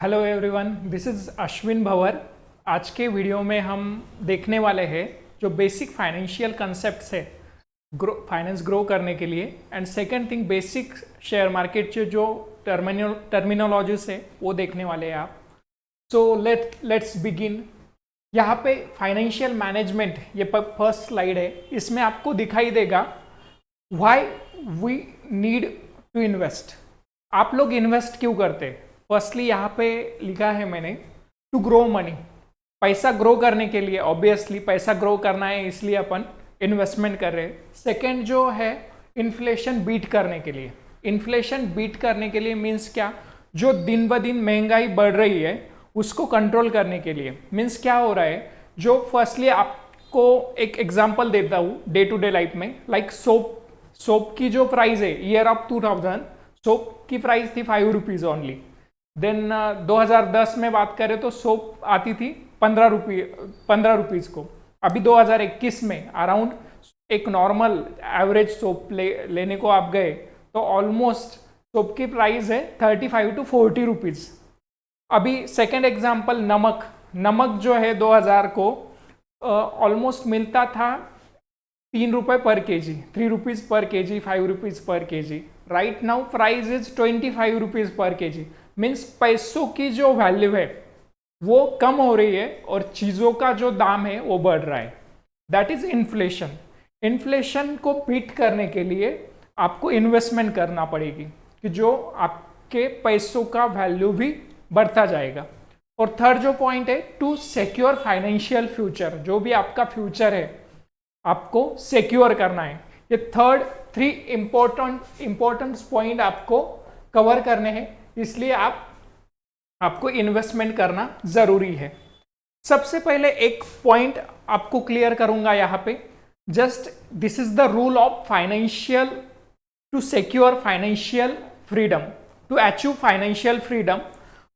Hello everyone, this is Ashwin Bhavar. आज के video में हम देखने वाले हैं जो बेसिक फाइनेंशियल कंसेप्ट्स है फाइनेंस ग्रो करने के लिए, and second thing basic share market के जो टर्मिनोलॉजीज है वो देखने वाले हैं आप। So let's begin. यहाँ पे फाइनेंशियल मैनेजमेंट ये फर्स्ट स्लाइड है, इसमें आपको दिखाई देगा why we need to invest. आप लोग इन्वेस्ट क्यों करते हैं? फर्स्टली यहाँ पे लिखा है मैंने टू ग्रो मनी, पैसा ग्रो करने के लिए। ऑब्वियसली पैसा ग्रो करना है इसलिए अपन इन्वेस्टमेंट कर रहे हैं। सेकेंड जो है इन्फ्लेशन बीट करने के लिए। इन्फ्लेशन बीट करने के लिए मीन्स क्या? जो दिन ब दिन महंगाई बढ़ रही है उसको कंट्रोल करने के लिए। मीन्स क्या हो रहा है, जो फर्स्टली आपको एक एग्जांपल देता हूँ डे टू डे लाइफ में। लाइक सोप की जो प्राइस है ईयर ऑफ 2000, सोप की प्राइस थी 5 रुपीज़ ओनली। देन 2010 में बात करें तो सोप आती थी 15 रुपीज़ को। अभी 2021 में अराउंड एक नॉर्मल एवरेज सोप लेने को आप गए तो ऑलमोस्ट सोप की प्राइस है 35 to 40 रुपीज़। अभी सेकेंड एग्जांपल नमक जो है 2000 को ऑलमोस्ट मिलता था 3 रुपये पर केजी, 3 रुपीज़ पर केजी, 5 रुपीज़ पर KG. Right now price is 25 rupees पर केजी। मीन्स पैसों की जो वैल्यू है वो कम हो रही है और चीज़ों का जो दाम है वो बढ़ रहा है। That is inflation. इन्फ्लेशन को बीट करने के लिए आपको इन्वेस्टमेंट करना पड़ेगी कि जो आपके पैसों का वैल्यू भी बढ़ता जाएगा। और थर्ड जो पॉइंट है टू सिक्योर फाइनेंशियल फ्यूचर। जो भी आपका फ्यूचर है आपको सिक्योर करना है। ये थ्री इंपॉर्टेंट पॉइंट आपको कवर करने हैं, इसलिए आपको इन्वेस्टमेंट करना जरूरी है। सबसे पहले एक पॉइंट आपको क्लियर करूंगा यहाँ पे। Just this is the rule of financial to secure financial freedom, to achieve financial freedom.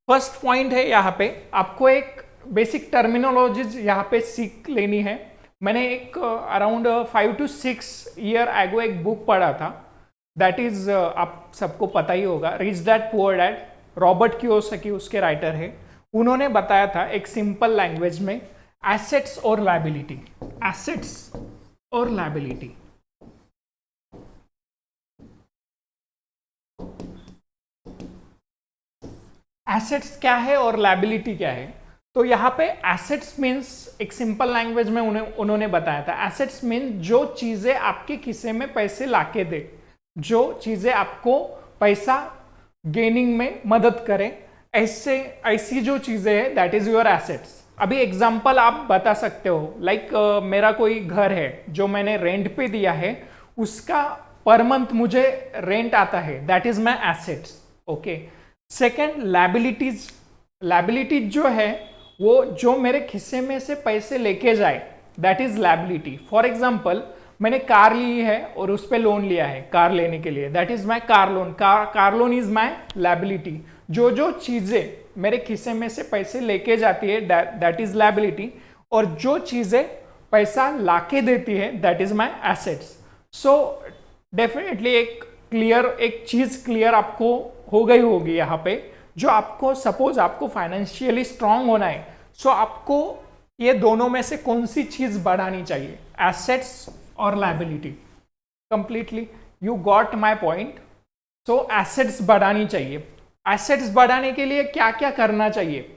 First point है यहाँ पे आपको एक बेसिक टर्मिनोलॉजीज यहाँ पे सीख लेनी है। मैंने एक अराउंड 5 to 6 ईयर एगो एक बुक पढ़ा था, दैट इज आप सबको पता ही होगा, rich dad poor dad. Robert Kiyosaki उसके राइटर है। उन्होंने बताया था एक सिंपल लैंग्वेज में एसेट्स और लायबिलिटी। एसेट्स और लायबिलिटी, एसेट्स क्या है और लायबिलिटी क्या है। तो यहाँ पे एसेट्स मीन्स एक सिंपल लैंग्वेज में उन्होंने बताया था, एसेट्स मीन्स जो चीजें आपके खिस्से में पैसे लाके दे, जो चीजें आपको पैसा गेनिंग में मदद करें, ऐसी जो चीजें हैं दैट इज योर एसेट्स। अभी एग्जांपल आप बता सकते हो, लाइक मेरा कोई घर है जो मैंने रेंट पे दिया है, उसका पर मंथ मुझे रेंट आता है, that is my assets. Okay. Second liabilities. Liabilities जो है वो जो मेरे खिस्से में से पैसे लेके जाए, that is liability. For example मैंने कार ली है और उस पर लोन लिया है कार लेने के लिए, that is my car loan. Car loan is my liability. जो चीजें मेरे खिस्से में से पैसे लेके जाती है दैट इज लायबिलिटी, और जो चीजें पैसा लाके देती है that is my assets. So definitely एक चीज क्लियर आपको हो गई होगी यहाँ पे। जो आपको सपोज आपको फाइनेंशियली स्ट्रांग होना है, सो आपको ये दोनों में से कौन सी चीज बढ़ानी चाहिए, एसेट्स और liability. Completely you got my point. So assets बढ़ानी चाहिए। एसेट्स बढ़ाने के लिए क्या क्या करना चाहिए,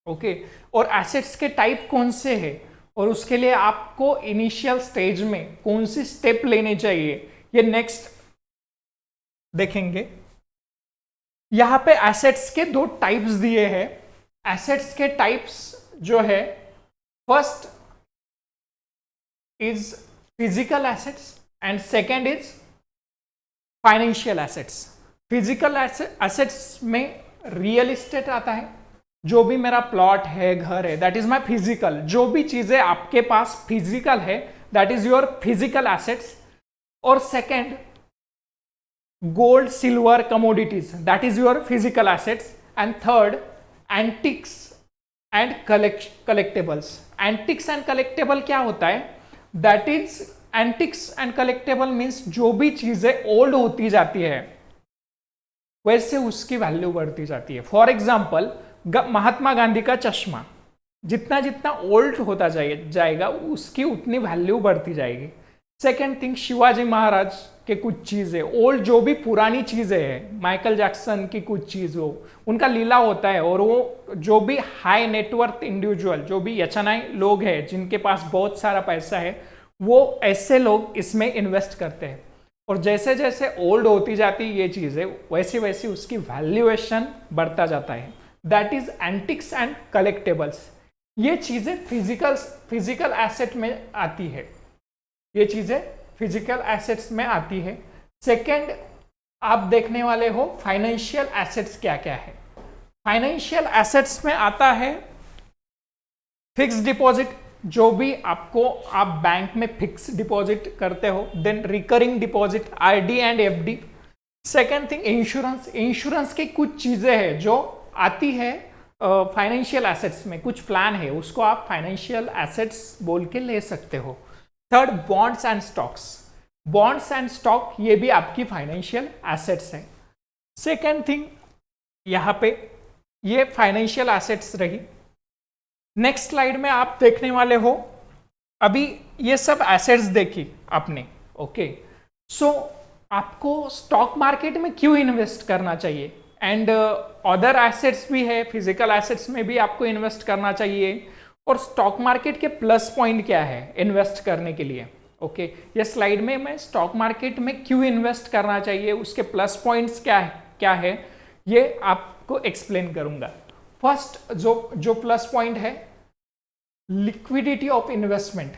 ओके और एसेट्स के टाइप कौन से हैं, और उसके लिए आपको इनिशियल स्टेज में कौन सी स्टेप लेने चाहिए, ये नेक्स्ट देखेंगे। यहां पे एसेट्स के 2 टाइप्स दिए हैं। एसेट्स के टाइप्स जो है, first is physical assets and second is financial assets. Physical assets में रियल एस्टेट आता है, जो भी मेरा प्लॉट है, घर है, दैट इज माई फिजिकल। जो भी चीजें आपके पास फिजिकल है that is your physical assets. और second gold silver commodities, that is your physical assets. And third antiques and collectables. Antiques and collectable क्या होता है, that is antiques and collectable means जो भी चीजें ओल्ड होती जाती है, वैसे उसकी वैल्यू बढ़ती जाती है। फॉर एग्जाम्पल महात्मा गांधी का चश्मा, जितना जितना ओल्ड होता जाएगा उसकी उतनी वैल्यू बढ़ती जाएगी। सेकेंड थिंग, शिवाजी महाराज के कुछ चीज़ें ओल्ड, जो भी पुरानी चीज़ें हैं, माइकल जैक्सन की कुछ चीज़ हो, उनका लीला होता है, और वो जो भी हाई नेटवर्थ इंडिविजुअल, जो भी एचएनआई लोग हैं जिनके पास बहुत सारा पैसा है, वो ऐसे लोग इसमें इन्वेस्ट करते हैं। और जैसे जैसे ओल्ड होती जाती है ये चीज़ें, वैसे वैसे उसकी वैल्यूएशन बढ़ता जाता है। That is antiques and collectables. ये चीज़ें फिजिकल एसेट में आती है, ये चीज़ें फिजिकल एसेट्स में आती है। सेकेंड, आप देखने वाले हो फाइनेंशियल एसेट्स क्या क्या है। फाइनेंशियल एसेट्स में आता है फिक्स डिपॉजिट, जो भी आपको आप बैंक में फिक्स डिपॉजिट करते हो। Then recurring deposit, RD and FD. Second thing, insurance. Insurance की कुछ चीजें हैं जो आती है फाइनेंशियल एसेट्स में, कुछ प्लान है, उसको आप फाइनेंशियल एसेट्स बोल के ले सकते हो। Third, bonds and stocks. Bonds and stock ये भी आपकी फाइनेंशियल एसेट्स है। सेकेंड थिंग, यहाँ पे ये फाइनेंशियल एसेट्स रही। नेक्स्ट स्लाइड में आप देखने वाले हो, अभी ये सब एसेट्स देखी आपने, ओके। सो आपको स्टॉक मार्केट में क्यों इन्वेस्ट करना चाहिए, एंड अदर एसेट्स भी है, फिजिकल एसेट्स में भी आपको इन्वेस्ट करना चाहिए, और स्टॉक मार्केट के प्लस पॉइंट क्या है इन्वेस्ट करने के लिए, ओके। ये स्लाइड में मैं स्टॉक मार्केट में क्यों इन्वेस्ट करना चाहिए, उसके प्लस पॉइंट्स क्या है ये आपको एक्सप्लेन करूंगा। फर्स्ट जो प्लस पॉइंट है, लिक्विडिटी ऑफ इन्वेस्टमेंट।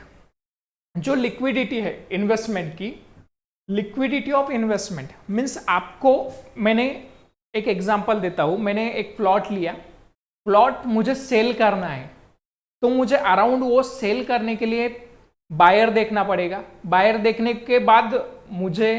जो लिक्विडिटी है इन्वेस्टमेंट की, लिक्विडिटी ऑफ इन्वेस्टमेंट मीन्स आपको, मैंने एक एग्जांपल देता हूं, मैंने एक प्लॉट लिया, प्लॉट मुझे सेल करना है, तो मुझे अराउंड वो सेल करने के लिए बायर देखना पड़ेगा। बायर देखने के बाद मुझे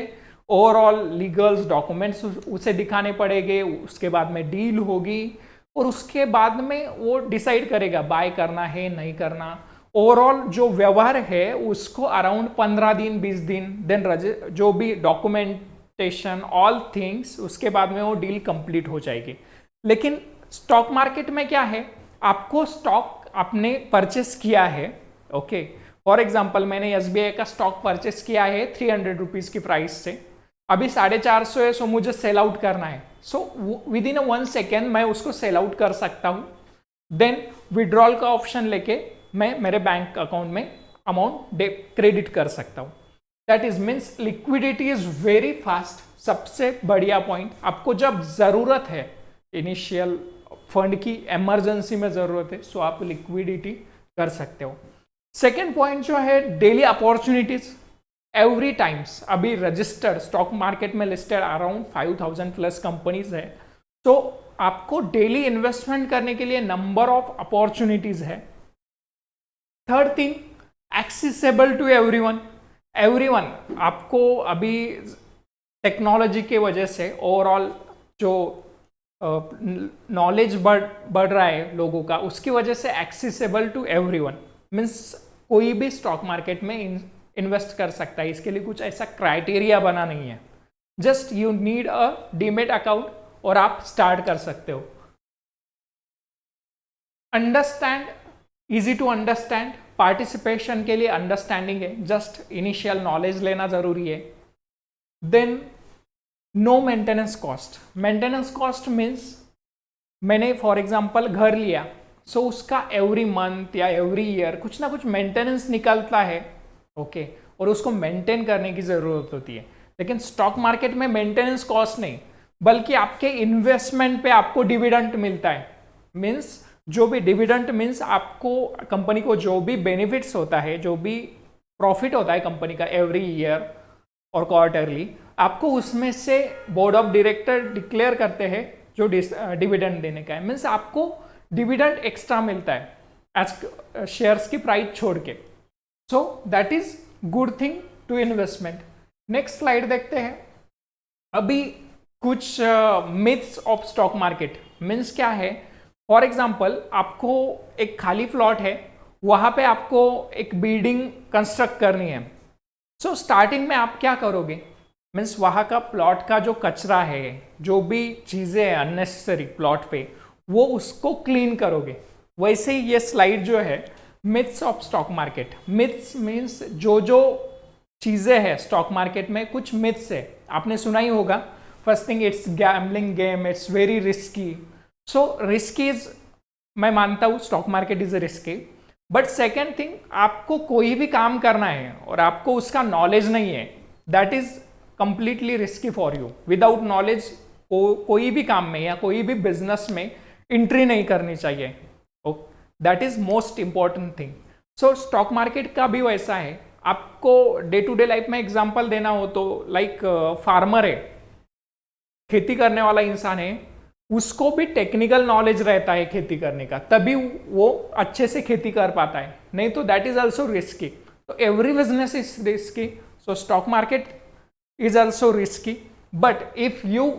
ओवरऑल लीगल्स डॉक्यूमेंट्स उसे दिखाने पड़ेंगे, उसके बाद में डील होगी, और उसके बाद में वो डिसाइड करेगा बाय करना है नहीं करना। ओवरऑल जो व्यवहार है उसको अराउंड 15 दिन 20 दिन, देन जो भी डॉक्यूमेंटेशन ऑल थिंग्स, उसके बाद में वो डील कंप्लीट हो जाएगी। लेकिन स्टॉक मार्केट में क्या है, आपको स्टॉक आपने परचेस किया है, ओके। फॉर एग्जाम्पल मैंने एसबीआई का स्टॉक परचेस किया है 300 रुपीज़ की प्राइस से, अभी 450 है, सो मुझे सेल आउट करना है। सो विद इन 1 सेकेंड मैं उसको सेल आउट कर सकता हूँ। देन विड्रॉल का ऑप्शन लेके मैं मेरे बैंक अकाउंट में अमाउंट क्रेडिट कर सकता हूँ। That is means liquidity is very fast. सबसे बढ़िया पॉइंट, आपको जब ज़रूरत है इनिशियल फंड की, इमरजेंसी में ज़रूरत है, सो आप लिक्विडिटी कर सकते हो। सेकेंड पॉइंट जो है, डेली अपॉर्चुनिटीज एवरी टाइम्स। अभी रजिस्टर्ड स्टॉक मार्केट में लिस्टेड अराउंड 5000 प्लस कंपनीज है, तो आपको डेली इन्वेस्टमेंट करने के लिए नंबर ऑफ अपॉर्चुनिटीज है। Third thing, accessible to everyone. Everyone, आपको अभी टेक्नोलॉजी के वजह से ओवरऑल जो नॉलेज बढ़ रहा है लोगों का, उसकी वजह से एक्सेसिबल टू एवरीवन मीन्स कोई भी स्टॉक मार्केट में इन्वेस्ट कर सकता है। इसके लिए कुछ ऐसा क्राइटेरिया बना नहीं है, just you need a demat account और आप स्टार्ट कर सकते हो। Understand, easy to understand, participation के लिए अंडरस्टैंडिंग है, जस्ट इनिशियल नॉलेज लेना जरूरी है। Then no maintenance cost. Maintenance cost means मैंने फॉर एग्जांपल घर लिया, सो उसका एवरी मंथ या एवरी ईयर कुछ ना कुछ मेंटेनेंस निकलता है, ओके, और उसको मेंटेन करने की ज़रूरत होती है। लेकिन स्टॉक मार्केट में मेंटेनेंस कॉस्ट नहीं, बल्कि आपके इन्वेस्टमेंट पे आपको डिविडेंड मिलता है। मीन्स जो भी डिविडेंड मीन्स आपको कंपनी को जो भी बेनिफिट्स होता है, जो भी प्रॉफिट होता है कंपनी का एवरी ईयर और क्वार्टरली, आपको उसमें से बोर्ड ऑफ डायरेक्टर डिक्लेयर करते हैं जो डिविडेंड देने का है। मीन्स आपको डिविडेंड एक्स्ट्रा मिलता है एज शेयर्स की प्राइस छोड़ के। So that is good thing to investment. Next slide देखते हैं। अभी कुछ myths of stock market means क्या है। फॉर एग्जाम्पल, आपको एक खाली प्लॉट है, वहाँ पे आपको एक बिल्डिंग कंस्ट्रक्ट करनी है। सो स्टार्टिंग में आप क्या करोगे, मीन्स वहाँ का प्लॉट का जो कचरा है, जो भी चीज़ें हैं अननेसेसरी प्लॉट पे, वो उसको क्लीन करोगे। वैसे ही ये स्लाइड जो है myths of stock market, myths means जो जो चीज़ें हैं स्टॉक मार्केट में, कुछ मिथ्स है, आपने सुना ही होगा। First thing, it's gambling game, it's very risky. So risky is, मैं मानता हूँ stock market is risky, but second thing, आपको कोई भी काम करना है और आपको उसका नॉलेज नहीं है, that is completely risky for you. Without knowledge कोई भी काम में या कोई भी बिजनेस में एंट्री नहीं करनी चाहिए। That is most important thing. So stock market का भी वैसा है। आपको डे टू डे लाइफ में एग्जांपल देना हो तो लाइक फार्मर है, खेती करने वाला इंसान है, उसको भी टेक्निकल नॉलेज रहता है खेती करने का, तभी वो अच्छे से खेती कर पाता है, नहीं तो दैट इज ऑल्सो रिस्की। तो every business is risky, so stock market is also risky, but if you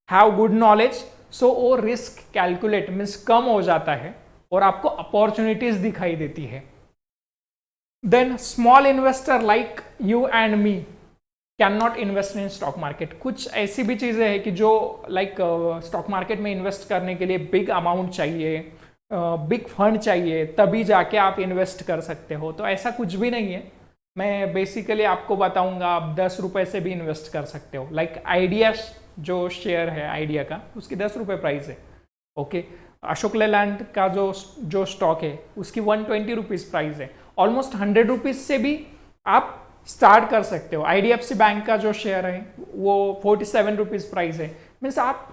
have good knowledge, so वो रिस्क कैलकुलेट मीन्स कम हो जाता है और आपको अपॉर्चुनिटीज दिखाई देती है। Then small investor like you and me can not invest in stock market. कुछ ऐसी भी चीज़ें हैं कि जो लाइक स्टॉक मार्केट में इन्वेस्ट करने के लिए बिग अमाउंट चाहिए, बिग फंड चाहिए, तभी जाके आप इन्वेस्ट कर सकते हो। तो ऐसा कुछ भी नहीं है। मैं बेसिकली आपको बताऊंगा, आप 10 रुपये से भी इन्वेस्ट कर सकते हो। लाइक आइडिया जो शेयर है आइडिया का, उसकी 10 रुपये प्राइस है। ओके, अशोक लेलैंड का जो स्टॉक है उसकी 120 रुपीज़ प्राइस है। ऑलमोस्ट 100 रुपीज़ से भी आप स्टार्ट कर सकते हो। IDFC बैंक का जो शेयर है वो 47 रुपीज़ प्राइस है। मीन्स आप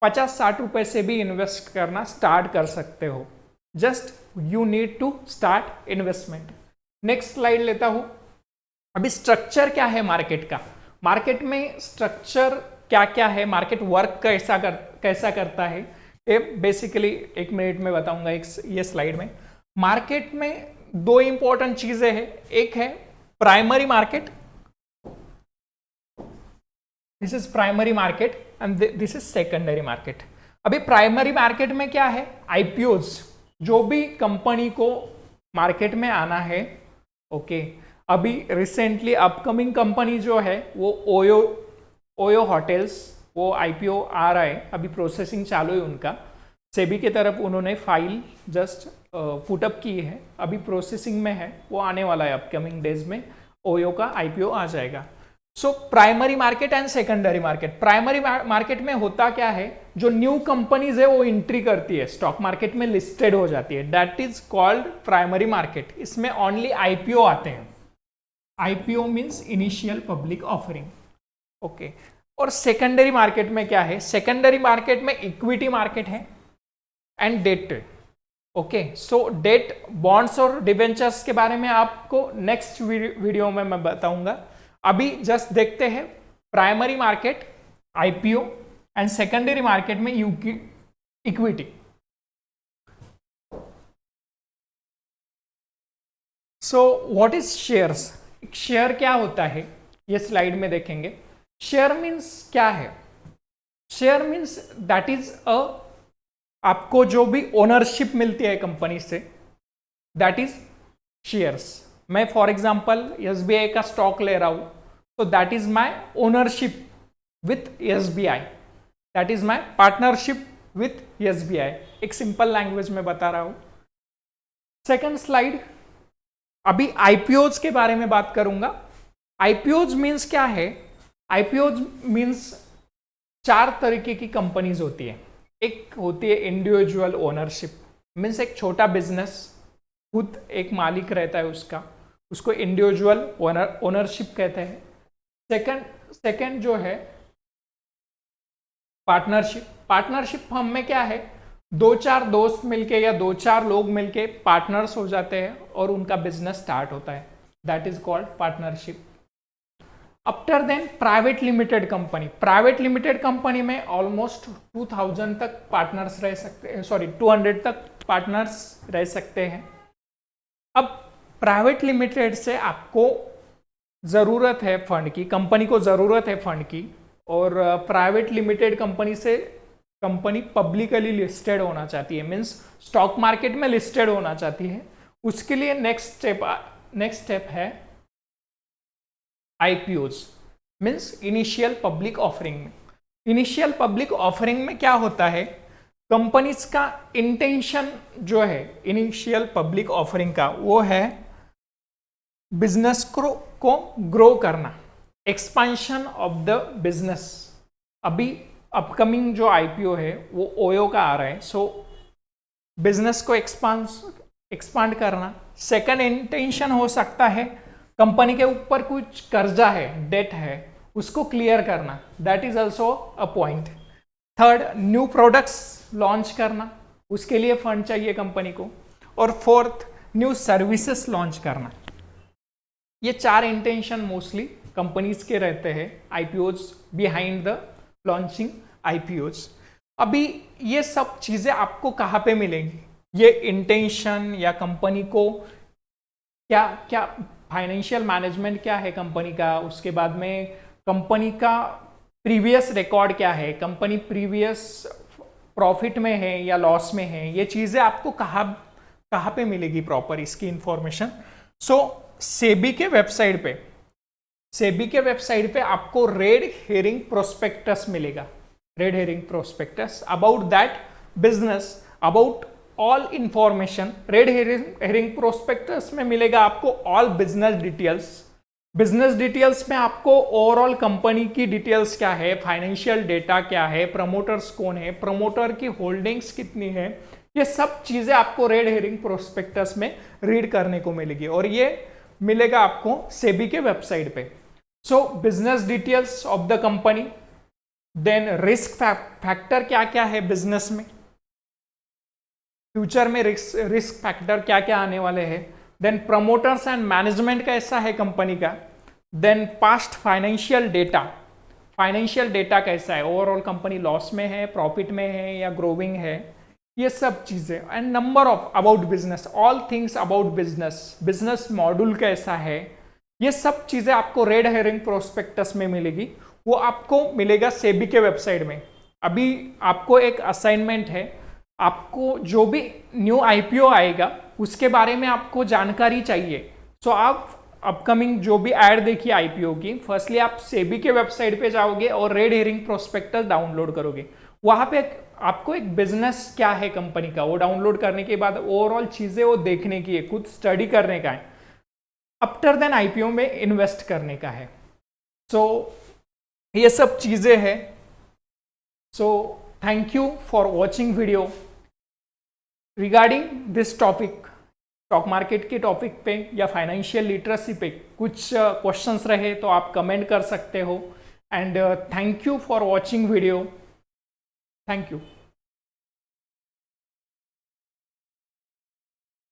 50-60 रुपये से भी इन्वेस्ट करना स्टार्ट कर सकते हो। Just you need to start investment. Next slide लेता हूँ। अभी स्ट्रक्चर क्या है मार्केट का, मार्केट में स्ट्रक्चर क्या क्या है, मार्केट वर्क कैसा करता है, ये बेसिकली 1 मिनट में बताऊंगा ये स्लाइड में। मार्केट में 2 इंपॉर्टेंट चीजें हैं, एक है primary market, this is primary market and this is secondary market. अभी प्राइमरी मार्केट में क्या है, IPOs, जो भी कंपनी को मार्केट में आना है। ओके, अभी रिसेंटली अपकमिंग कंपनी जो है वो ओयो होटल्स, वो IPO आ रहा है, अभी प्रोसेसिंग चालू है उनका। सेबी की तरफ उन्होंने फाइल जस्ट पुटअप की है, अभी प्रोसेसिंग में है, वो आने वाला है अपकमिंग डेज में, ओयो का IPO आ जाएगा। So primary market and secondary market. Primary market में होता क्या है, जो न्यू कंपनीज है वो एंट्री करती है, स्टॉक मार्केट में लिस्टेड हो जाती है, that is called primary market. इसमें ओनली IPO आते हैं। IPO means initial public offering. Okay, और सेकेंडरी मार्केट में क्या है, सेकेंडरी मार्केट में इक्विटी मार्केट है and debt. Okay, so debt, bonds और डिवेंचर्स के बारे में आपको नेक्स्ट वीडियो में मैं बताऊंगा। अभी जस्ट देखते हैं primary market IPO and secondary market में equity. So what is shares, share क्या होता है ये स्लाइड में देखेंगे। शेयर मीन्स क्या है, शेयर मीन्स दैट इज आपको जो भी ओनरशिप मिलती है कंपनी से, दैट इज शेयर्स। मैं फॉर एग्जांपल SBI का स्टॉक ले रहा हूं, तो that is my ownership with SBI, that is my partnership with SBI। एक सिंपल लैंग्वेज में बता रहा हूं। सेकंड स्लाइड, अभी IPOs के बारे में बात करूंगा। IPOs मीन्स क्या है, IPOs मीन्स 4 तरीके की कंपनीज होती है। एक होती है इंडिविजुअल ओनरशिप, मीन्स एक छोटा बिजनेस, खुद एक मालिक रहता है उसका, उसको इंडिविजुअल ओनरशिप कहते हैं। सेकंड जो है पार्टनरशिप। पार्टनरशिप हम में क्या है, 2-4 दोस्त मिलके या 2-4 लोग मिलके पार्टनर्स हो जाते हैं और उनका बिजनेस स्टार्ट होता है, that is called partnership. After then private limited company. Private limited company में ऑलमोस्ट 2000 तक पार्टनर्स रह सकते हैं, 200 तक पार्टनर्स रह सकते हैं। अब प्राइवेट लिमिटेड से आपको ज़रूरत है फंड की, कंपनी को ज़रूरत है फंड की, और प्राइवेट लिमिटेड कंपनी से कंपनी पब्लिकली लिस्टेड होना चाहती है, मीन्स स्टॉक मार्केट में लिस्टेड होना चाहती है। उसके लिए नेक्स्ट स्टेप है IPOs। Means initial public offering में। इनिशियल पब्लिक ऑफरिंग में क्या होता है, कंपनीज का इंटेंशन जो है इनिशियल पब्लिक ऑफरिंग का, वो है बिजनेस को ग्रो करना, एक्सपांशन ऑफ द बिजनेस। अभी अपकमिंग जो आईपीओ है वो ओयो का आ रहा है, सो बिजनेस को एक्सपांड करना। सेकंड इंटेंशन हो सकता है कंपनी के ऊपर कुछ कर्जा है, डेट है, उसको क्लियर करना, that is also a point. Third, new products launch करना, उसके लिए फंड चाहिए कंपनी को। और फोर्थ, न्यू सर्विसेज लॉन्च करना। ये 4 इंटेंशन मोस्टली कंपनीज के रहते हैं IPOs, behind the launching IPOs. अभी ये सब चीजें आपको कहाँ पे मिलेंगी, ये इंटेंशन या कंपनी को क्या क्या फाइनेंशियल मैनेजमेंट क्या है कंपनी का, उसके बाद में कंपनी का प्रीवियस रिकॉर्ड क्या है, कंपनी प्रीवियस प्रॉफिट में है या लॉस में है, ये चीजें आपको कहाँ पे मिलेगी प्रॉपर इसकी इंफॉर्मेशन। सो सेबी के वेबसाइट पे आपको रेड हेरिंग प्रोस्पेक्टस मिलेगा, red herring prospectus about that business, about all information. Red herring prospectus में मिलेगा आपको ऑल बिजनेस डिटेल्स में आपको ओवरऑल कंपनी की डिटेल्स क्या है, फाइनेंशियल डेटा क्या है, प्रमोटर्स कौन है, प्रमोटर की होल्डिंग्स कितनी है, ये सब चीजें आपको रेड हेरिंग प्रोस्पेक्टस में रीड करने को मिलेगी और ये मिलेगा आपको सेबी के वेबसाइट पे। So business details of the company, then risk factor क्या क्या है बिजनेस में, फ्यूचर में रिस्क फैक्टर क्या क्या आने वाले हैं, देन प्रमोटर्स एंड मैनेजमेंट कैसा है कंपनी का, देन पास्ट फाइनेंशियल डेटा कैसा है, ओवरऑल कंपनी लॉस में है, प्रॉफिट में है या ग्रोविंग है, ये सब चीजें। And number of about business, all things about business module कैसा है, ये सब चीजें आपको रेड हेरिंग प्रोस्पेक्टस में मिलेगी। वो आपको मिलेगा सेबी के वेबसाइट में। अभी आपको एक असाइनमेंट है, आपको जो भी न्यू आईपीओ आएगा उसके बारे में आपको जानकारी चाहिए। सो आप अपकमिंग जो भी ऐड देखिए आईपीओ की, फर्स्टली आप सेबी के वेबसाइट पे जाओगे और रेड हेरिंग प्रोस्पेक्टस डाउनलोड करोगे। वहां पे आपको एक बिजनेस क्या है कंपनी का, वो डाउनलोड करने के बाद ओवरऑल चीजें वो देखने की है, खुद स्टडी करने का है, आफ्टर देन आईपीओ में इन्वेस्ट करने का है। सो ये सब चीजें हैं। So thank you for watching video regarding this topic. Stock market के टॉपिक पे या फाइनेंशियल लिटरेसी पे कुछ क्वेश्चंस रहे तो आप कमेंट कर सकते हो। And thank you for watching video. Thank you.